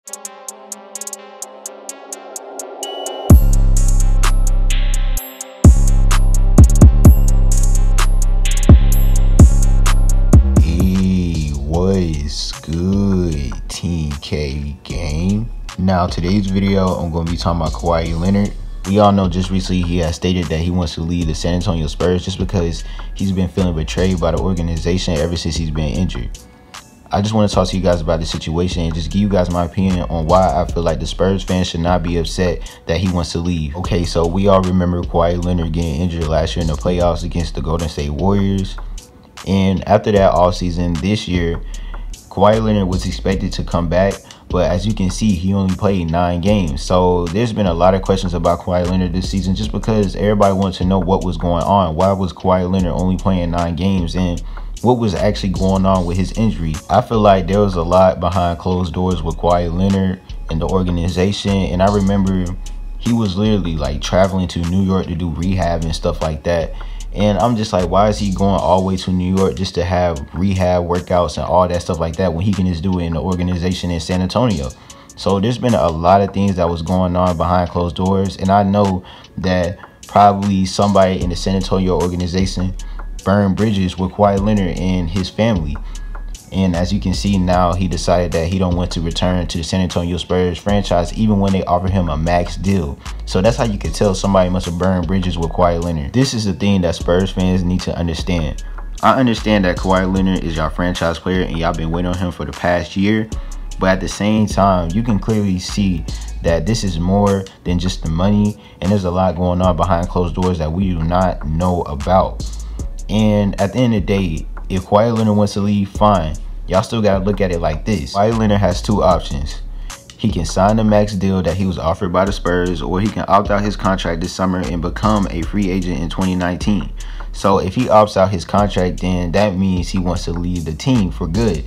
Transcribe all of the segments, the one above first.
Hey, what's good, Team K gang? Now, today's video, I'm going to be talking about Kawhi Leonard. We all know just recently he has stated that he wants to leave the San Antonio Spurs just because he's been feeling betrayed by the organization ever since he's been injured. I just want to talk to you guys about the situation and just give you guys my opinion on why I feel like the Spurs fans should not be upset that he wants to leave. Okay, so we all remember Kawhi Leonard getting injured last year in the playoffs against the Golden State Warriors. And after that offseason this year, Kawhi Leonard was expected to come back, but as you can see, he only played 9 games. So there's been a lot of questions about Kawhi Leonard this season just because everybody wants to know what was going on. Why was Kawhi Leonard only playing 9 games and what was actually going on with his injury? I feel like there was a lot behind closed doors with Kawhi Leonard and the organization. And I remember he was literally like traveling to New York to do rehab and stuff like that. And I'm just like, why is he going all the way to New York just to have rehab workouts and all that stuff like that when he can just do it in the organization in San Antonio? So there's been a lot of things that was going on behind closed doors. And I know that probably somebody in the San Antonio organization burned bridges with Kawhi Leonard and his family. And as you can see now, he decided that he don't want to return to the San Antonio Spurs franchise even when they offer him a max deal. So that's how you can tell somebody must have burned bridges with Kawhi Leonard. This is the thing that Spurs fans need to understand. I understand that Kawhi Leonard is your franchise player and y'all been waiting on him for the past year. But at the same time, you can clearly see that this is more than just the money. And there's a lot going on behind closed doors that we do not know about. And at the end of the day, if Kawhi Leonard wants to leave, fine. Y'all still got to look at it like this. Kawhi Leonard has 2 options. He can sign the max deal that he was offered by the Spurs, or he can opt out his contract this summer and become a free agent in 2019. So if he opts out his contract, then that means he wants to leave the team for good.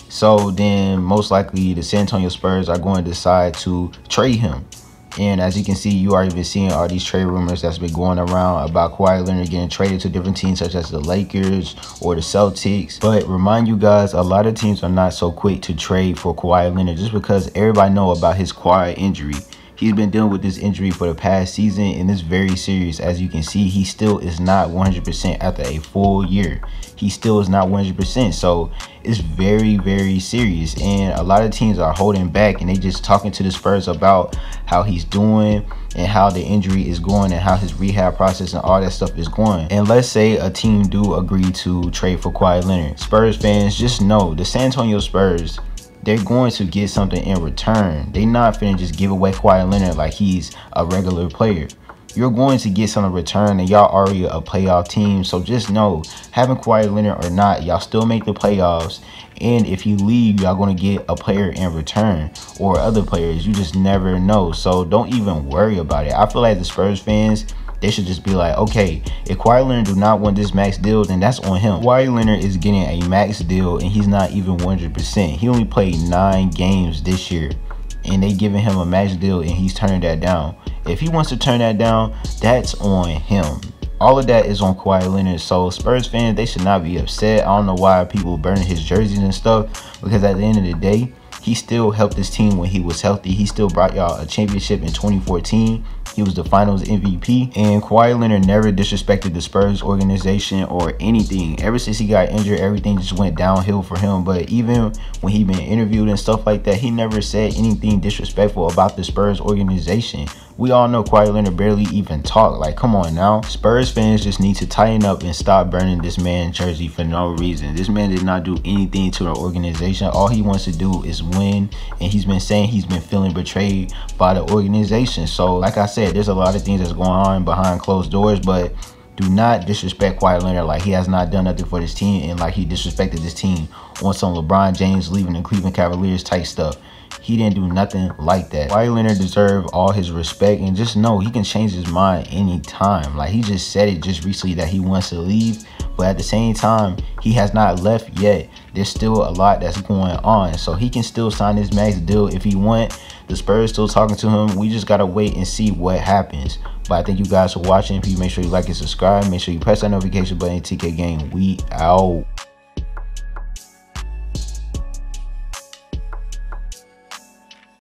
So then most likely the San Antonio Spurs are going to decide to trade him. And as you can see, you are even seeing all these trade rumors that's been going around about Kawhi Leonard getting traded to different teams such as the Lakers or the Celtics. But remind you guys, a lot of teams are not so quick to trade for Kawhi Leonard just because everybody know about his quad injury. He's been dealing with this injury for the past season and it's very serious. As you can see, he still is not 100% after a full year. He still is not 100%. So it's very, very serious. And a lot of teams are holding back and they just talking to the Spurs about how he's doing and how the injury is going and how his rehab process and all that stuff is going. And let's say a team do agree to trade for Kawhi Leonard. Spurs fans, just know the San Antonio Spurs, they're going to get something in return. They're not finna just give away Kawhi Leonard like he's a regular player. You're going to get some in return and y'all already a playoff team. So just know, having Kawhi Leonard or not, y'all still make the playoffs. And if you leave, y'all going to get a player in return or other players. You just never know. So don't even worry about it. I feel like the Spurs fans, they should just be like, okay, if Kawhi Leonard do not want this max deal, then that's on him. Kawhi Leonard is getting a max deal and he's not even 100%. He only played 9 games this year and they giving him a max deal and he's turning that down. If he wants to turn that down, that's on him. All of that is on Kawhi Leonard. So Spurs fans, they should not be upset. I don't know why people burning his jerseys and stuff, because at the end of the day, he still helped this team when he was healthy. He still brought y'all a championship in 2014. He was the finals MVP. And Kawhi Leonard never disrespected the Spurs organization or anything. Ever since he got injured, everything just went downhill for him. But even when he been interviewed and stuff like that, he never said anything disrespectful about the Spurs organization. We all know Kawhi Leonard barely even talked. Like, come on now. Spurs fans just need to tighten up and stop burning this man's jersey for no reason. This man did not do anything to the organization. All he wants to do is win. And he's been saying he's been feeling betrayed by the organization. So, like I said, there's a lot of things that's going on behind closed doors. But do not disrespect Kawhi Leonard like he has not done nothing for this team. And like he disrespected this team on some LeBron James leaving the Cleveland Cavaliers type stuff. He didn't do nothing like that. Kawhi Leonard deserves all his respect, and just know he can change his mind anytime. Like, he just said it just recently that he wants to leave, but at the same time, he has not left yet. There's still a lot that's going on, so he can still sign his max deal if he want. The Spurs still talking to him. We just gotta wait and see what happens. But I thank you guys for watching. Please make sure you like and subscribe. Make sure you press that notification button. TK Gang, we out.